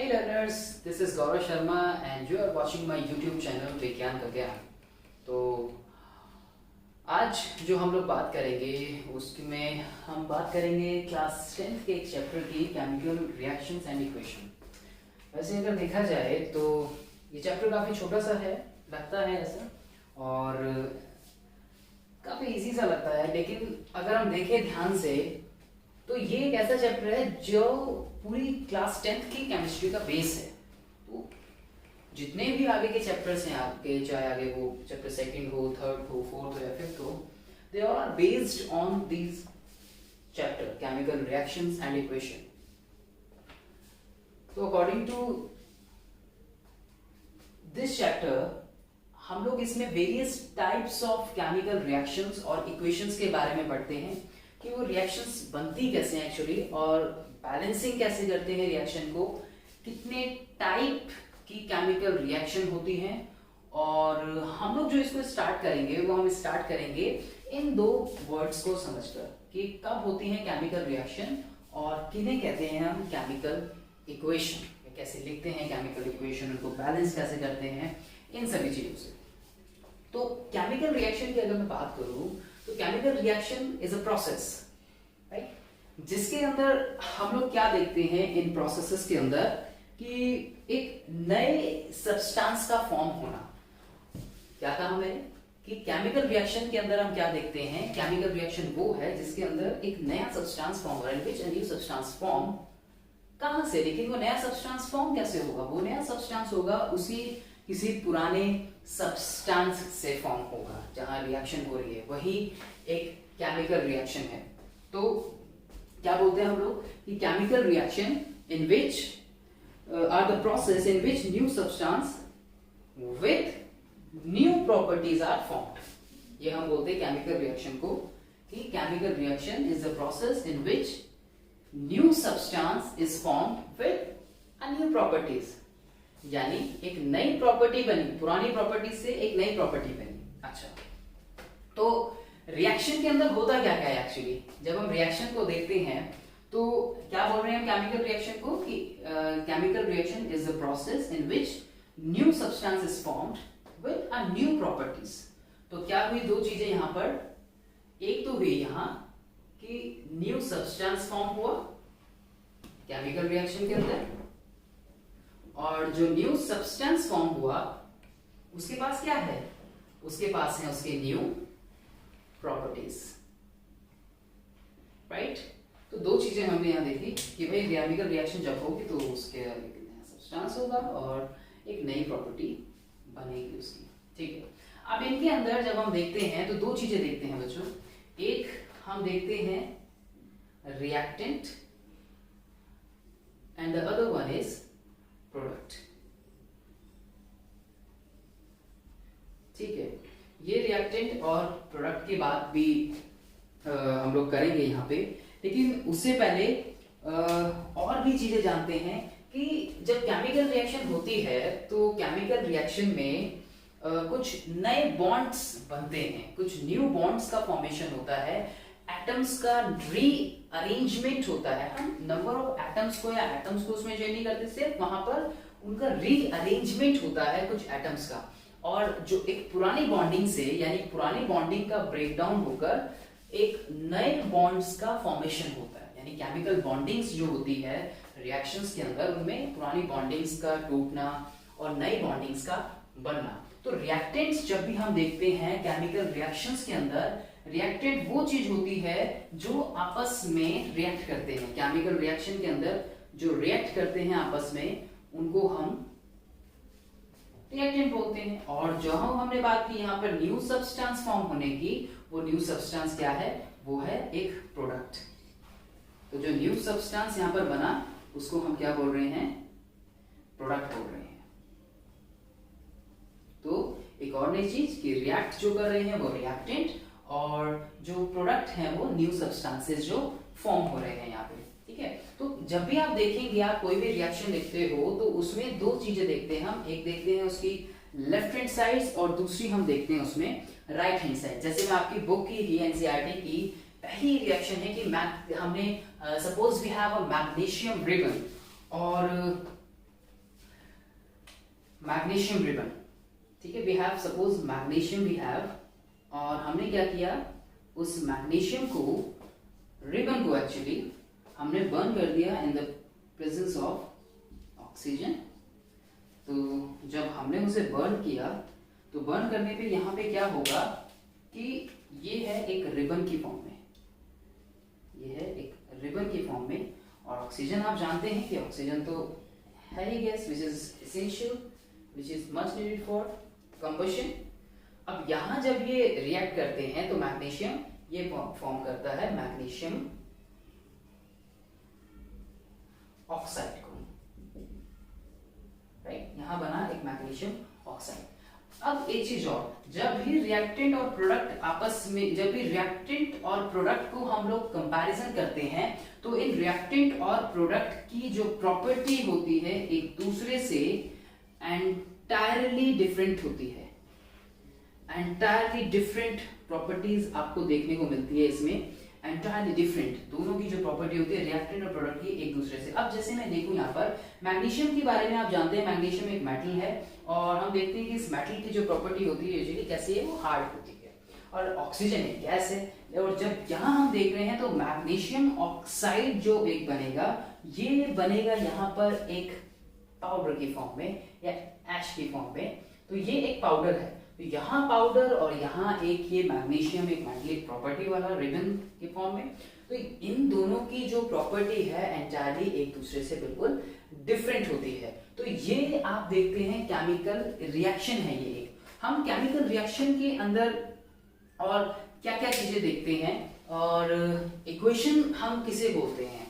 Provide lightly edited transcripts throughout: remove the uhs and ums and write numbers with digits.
Hey learners, this is Gaurav Sharma and you are watching my YouTube channel विज्ञान का ज्ञान। तो आज जो हम लोग बात करेंगे उसमें हम बात करेंगे क्लास 10th के एक चैप्टर की केमिकल रिएक्शंस एंड इक्वेशन। वैसे अगर देखा जाए तो ये चैप्टर काफ़ी छोटा सा है, लगता है ऐसा, और काफ़ी इजी सा लगता है, लेकिन अगर हम देखें ध्यान से तो ये एक ऐसा चैप्टर है जो पूरी क्लास 10th की केमिस्ट्री का बेस है। तो जितने भी आगे के चैप्टर्स हैं आपके, चाहे आगे वो चैप्टर सेकंड हो, थर्ड हो, फोर्थ हो या फिफ्थ हो, they are based on these chapter chemical reactions and equation. तो अकॉर्डिंग टू दिस चैप्टर हम लोग इसमें various types of chemical reactions और इक्वेशंस के बारे में पढ़ते हैं कि वो रिएक्शंस बनती कैसे हैं एक्चुअली, और बैलेंसिंग कैसे करते हैं रिएक्शन को, कितने टाइप की केमिकल रिएक्शन होती हैं। और हम लोग जो इसको स्टार्ट करेंगे वो हम स्टार्ट करेंगे इन दो वर्ड्स को समझकर कि कब होती है केमिकल रिएक्शन और किन्हें कहते हैं हम केमिकल इक्वेशन, कैसे लिखते हैं केमिकल इक्वेशन, उनको बैलेंस कैसे करते हैं, इन सभी चीजों से। तो केमिकल रिएक्शन की अगर मैं बात करूं तो chemical reaction is a process, right, जिसके अंदर हम लोग क्या देखते हैं इन प्रोसेसेस के अंदर कि एक नए सब्सटेंस का फॉर्म होना। क्या कहा मैंने कि केमिकल रिएक्शन के अंदर हम क्या देखते हैं, केमिकल रिएक्शन वो है जिसके अंदर एक नया सब्सटेंस फॉर्म हो रहा है, which a new substance form. कहां से, लेकिन वो नया सब्सटेंस फॉर्म कैसे होगा? वो नया सब्सटेंस होगा उसी किसी पुराने सब्सटेंस से फॉर्म होगा जहां रिएक्शन हो रही है, वही एक केमिकल रिएक्शन है। तो क्या बोलते हैं हम लोग कि chemical reaction in which are the process in which new substance with new properties are formed. ये हम बोलते हैं केमिकल रिएक्शन को कि chemical reaction is the process in which new substance is formed with a new properties, यानी एक नई property बनी, पुरानी प्रॉपर्टी से एक नई प्रॉपर्टी बनी। अच्छा, तो रिएक्शन के अंदर होता क्या क्या है एक्चुअली? जब हम रिएक्शन को देखते हैं तो क्या बोल रहे हैं केमिकल रिएक्शन को कि chemical reaction is the process in which new substance is formed with a new properties. तो क्या हुई दो चीजें यहां पर, एक तो हुई यहां कि न्यू सब्सटेंस फॉर्म हुआ केमिकल रिएक्शन के अंदर, और जो न्यू सब्सटेंस फॉर्म हुआ उसके पास क्या है, उसके पास है उसके न्यू प्रॉपर्टीज, राइट। तो दो चीजें हमने यहां देखी कि भाई केमिकल रिएक्शन जब होगी तो उसके नया सब्सटेंस होगा और एक नई प्रॉपर्टी बनेगी उसकी, ठीक है। अब इनके अंदर जब हम देखते हैं तो दो चीजें देखते हैं बच्चों, एक हम देखते हैं reactant and the other one is product, ठीक है। ये रिएक्टेंट और प्रोडक्ट की बात भी हम लोग करेंगे यहाँ पे, लेकिन उससे पहले और भी चीजें जानते हैं कि जब केमिकल रिएक्शन होती है तो केमिकल रिएक्शन में कुछ नए बॉन्ड्स बनते हैं, कुछ न्यू बॉन्ड्स का फॉर्मेशन होता है, एटम्स का रीअरेंजमेंट होता है। हम नंबर ऑफ एटम्स को या एटम्स को उसमें चेंज नहीं करते, सिर्फ वहां पर उनका रीअरेंजमेंट होता है कुछ एटम्स का, और जो एक पुरानी बॉन्डिंग से, यानी पुरानी बॉन्डिंग का ब्रेकडाउन होकर एक नए बॉन्ड्स का फॉर्मेशन होता है। यानी केमिकल बॉन्डिंग्स जो होती है रिएक्शंस के अंदर, उनमें पुरानी बॉन्डिंग्स का टूटना और नई बॉन्डिंग्स का बनना। तो रिएक्टेंट्स जब भी हम देखते हैं केमिकल रिएक्शंस के अंदर, रिएक्टेंट वो चीज होती है जो आपस में रिएक्ट करते हैं। केमिकल रिएक्शन के अंदर जो रिएक्ट करते हैं आपस में, उनको हम रिएक्टेंट बोलते हैं। और जो हमने बात की यहाँ पर न्यू सब्सटेंस फॉर्म होने की, वो न्यू सब्सटेंस क्या है, वो है एक प्रोडक्ट। तो जो न्यू सब्सटेंस यहाँ पर बना उसको हम क्या बोल रहे हैं, प्रोडक्ट बोल रहे हैं। तो एक और नई चीज कि रिएक्ट जो कर रहे हैं वो रिएक्टेंट, और जो प्रोडक्ट है वो न्यू सब्सटेंसेस जो फॉर्म हो रहे हैं यहाँ पे, ठीक है। तो जब भी आप देखेंगे, आप कोई भी रिएक्शन देखते हो तो उसमें दो चीजें देखते हैं हम, एक देखते हैं उसकी लेफ्ट हैंड साइड और दूसरी हम देखते हैं उसमें राइट हैंड साइड। जैसे मैं आपकी बुक की ही एनसीईआरटी की पहली रिएक्शन है कि हमने suppose we have a magnesium ribbon, और मैग्नीशियम रिबन, ठीक है, we have suppose magnesium we have, और हमने क्या किया, उस मैग्नीशियम को, रिबन को एक्चुअली हमने बर्न कर दिया in the presence of oxygen. तो जब हमने उसे बर्न किया तो बर्न करने पे यहाँ पे क्या होगा कि ये है एक रिबन की फॉर्म में, ये है एक रिबन की फॉर्म में, और ऑक्सीजन आप जानते हैं कि ऑक्सीजन तो है ही gas which is essential, which is much needed for combustion. अब यहाँ जब ये रिएक्ट करते हैं तो मैग्नीशियम ये फॉर्म करता है मैग्नीशियम ऑक्साइड को, राइट, यहां बना एक मैग्नीशियम ऑक्साइड। अब एक चीज और, जब भी रिएक्टेंट और प्रोडक्ट आपस में, जब भी रिएक्टेंट और प्रोडक्ट को हम लोग कंपैरिजन करते हैं तो इन रिएक्टेंट और प्रोडक्ट की जो प्रॉपर्टी होती है एक दूसरे से एंटायरली डिफरेंट होती है, एंटायरली डिफरेंट प्रॉपर्टीज आपको देखने को मिलती है इसमें, एंटायरली डिफरेंट, दोनों की जो प्रॉपर्टी होती है रिएक्टेंट और प्रोडक्ट की एक दूसरे से। अब जैसे मैं देखूं यहाँ पर मैग्नीशियम के बारे में, आप जानते हैं मैग्नीशियम एक मेटल है, और हम देखते हैं कि इस मेटल की जो प्रॉपर्टी होती है यूजुअली कैसी है, वो हार्ड होती है, और ऑक्सीजन एक गैस है, और जब यहाँ हम देख रहे हैं तो मैग्नीशियम ऑक्साइड जो एक बनेगा, ये बनेगा यहाँ पर एक पाउडर की फॉर्म में या ऐश की फॉर्म में, तो ये एक पाउडर है, तो यहाँ पाउडर और यहाँ एक ये मैग्नीशियम एक मैग्नेटिक प्रॉपर्टी वाला रिबन के फॉर्म में, तो इन दोनों की जो प्रॉपर्टी है एंटायरली एक दूसरे से बिल्कुल डिफरेंट होती है। तो ये आप देखते हैं केमिकल रिएक्शन है ये एक। हम केमिकल रिएक्शन के अंदर और क्या क्या चीजें देखते हैं, और इक्वेशन हम किसे बोलते हैं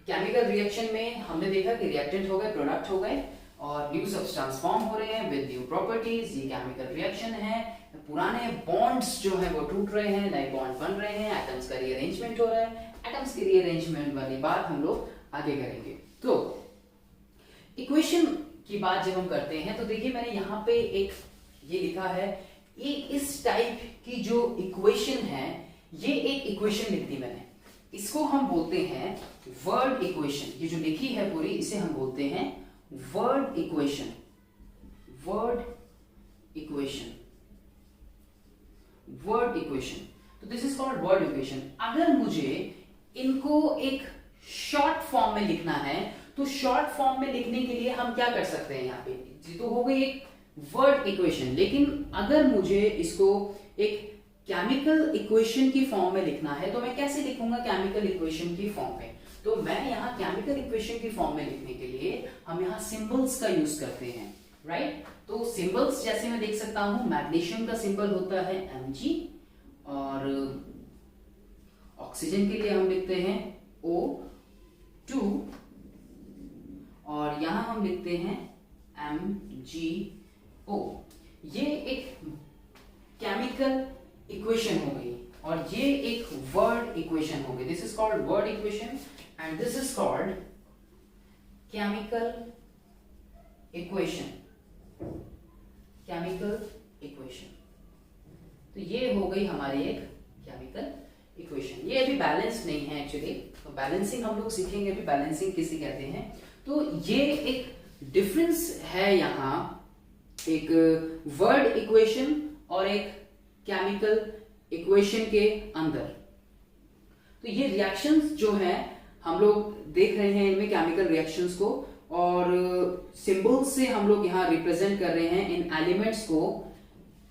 केमिकल रिएक्शन में, हमने देखा कि रिएक्टेंट हो गए, प्रोडक्ट हो गए, और न्यू सब्सटेंस फॉर्म हो रहे हैं विद न्यू प्रॉपर्टीज, ये केमिकल रिएक्शन है। पुराने बॉन्ड्स जो है वो टूट रहे हैं, नए बॉन्ड बन रहे हैं, एटम्स का रीअरेंजमेंट हो रहा है, एटम्स की रीअरेंजमेंट वाली बात हम लोग आगे करेंगे। तो इक्वेशन की बात जब हम करते हैं तो देखिए मैंने यहाँ पे एक ये लिखा है, एक इस टाइप की जो इक्वेशन है, ये एक इक्वेशन लिख दी मैंने, इसको हम बोलते हैं वर्ड इक्वेशन। ये जो लिखी है पूरी, इसे हम बोलते हैं word equation, word equation, word equation. तो this is called word equation. अगर मुझे इनको एक शॉर्ट फॉर्म में लिखना है तो शॉर्ट फॉर्म में लिखने के लिए हम क्या कर सकते हैं, यहाँ पे ये तो हो गई एक वर्ड इक्वेशन, लेकिन अगर मुझे इसको एक केमिकल इक्वेशन की फॉर्म में लिखना है तो मैं कैसे लिखूंगा केमिकल इक्वेशन की फॉर्म में। तो मैं यहाँ केमिकल इक्वेशन की फॉर्म में लिखने के लिए हम यहाँ सिंबल्स का यूज करते हैं, राइट। तो सिंबल्स जैसे मैं देख सकता हूं, मैग्नीशियम का सिंबल होता है Mg, और ऑक्सीजन के लिए हम लिखते हैं O2, और यहां हम लिखते हैं MgO। ये एक केमिकल इक्वेशन हो गई और ये एक वर्ड इक्वेशन हो गई। This is called word equation and this is called chemical equation, chemical equation. तो ये हो गई हमारी एक केमिकल इक्वेशन। ये अभी बैलेंस नहीं है एक्चुअली, तो बैलेंसिंग हम लोग सीखेंगे अभी, बैलेंसिंग किसे कहते हैं। तो ये एक डिफरेंस है यहाँ, एक वर्ड इक्वेशन और एक केमिकल इक्वेशन के अंदर। तो ये रिएक्शंस जो है हम लोग देख रहे हैं इनमें केमिकल रिएक्शंस को, और सिंबल्स से हम लोग यहाँ रिप्रेजेंट कर रहे हैं इन एलिमेंट्स को।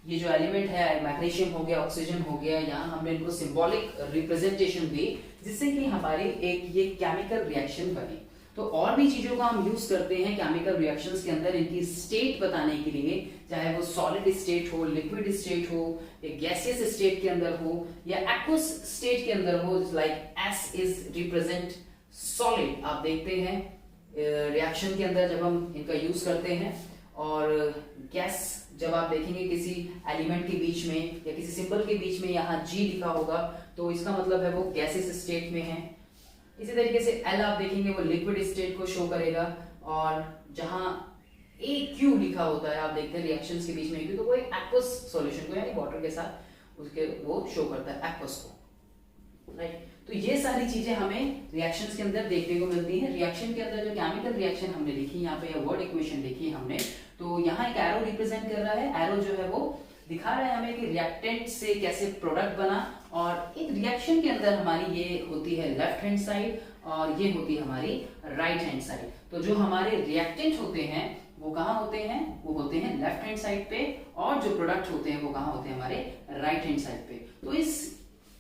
ये जो एलिमेंट है मैग्नीशियम हो गया, ऑक्सीजन हो गया, यहाँ हमने इनको सिंबॉलिक रिप्रेजेंटेशन दी जिससे कि हमारी एक ये केमिकल रिएक्शन बनी। तो और भी चीजों का हम यूज करते हैं केमिकल रिएक्शंस के अंदर इनकी स्टेट बताने के लिए, चाहे वो सॉलिड स्टेट हो, लिक्विड स्टेट हो, या गैसियस स्टेट के अंदर हो, या एक्वस स्टेट के अंदर हो। Like S is represent solid, आप देखते हैं रिएक्शन के अंदर जब हम इनका यूज करते हैं। और गैस जब आप देखेंगे किसी एलिमेंट के बीच में या किसी सिंबल के बीच में यहाँ G लिखा होगा तो इसका मतलब है वो गैसियस स्टेट में है। इसी तरीके से L आप देखेंगे वो लिक्विड स्टेट को शो करेगा, और जहां AQ लिखा होता है आप देखते हैं रिएक्शंस के बीच में AQ, तो वो एक एक्वस सॉल्यूशन को यानी वाटर के साथ उसके वो शो करता है एक्वस को। राइट। तो ये सारी चीजें हमें रिएक्शंस के अंदर देखने को मिलती है। रिएक्शन के अंदर जो केमिकल रिएक्शन हमने लिखी यहाँ पे, वर्ड इक्वेशन लिखी हमने, तो यहाँ एक एरो रिप्रेजेंट कर रहा है। एरो जो है वो दिखा रहा है हमें कि रिएक्टेंट से कैसे प्रोडक्ट बना, और एक रिएक्शन के अंदर हमारी ये होती है लेफ्ट हैंड साइड और ये होती है हमारी राइट हैंड साइड। तो जो हमारे रिएक्टेंट होते हैं वो कहाँ होते हैं, वो होते हैं लेफ्ट हैंड साइड पे, और जो प्रोडक्ट होते हैं वो कहाँ होते हैं, हमारे राइट हैंड साइड पे। तो इस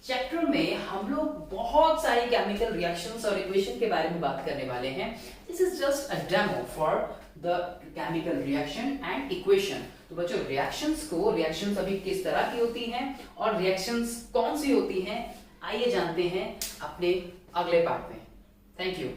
चैप्टर में हम लोग बहुत सारी केमिकल रिएक्शंस और इक्वेशन के बारे में बात करने वाले हैं। This is just a demo for the chemical reaction and equation. तो बच्चों, रिएक्शंस अभी किस तरह की होती हैं और रिएक्शंस कौन सी होती हैं, आइए जानते हैं अपने अगले पार्ट में। Thank you.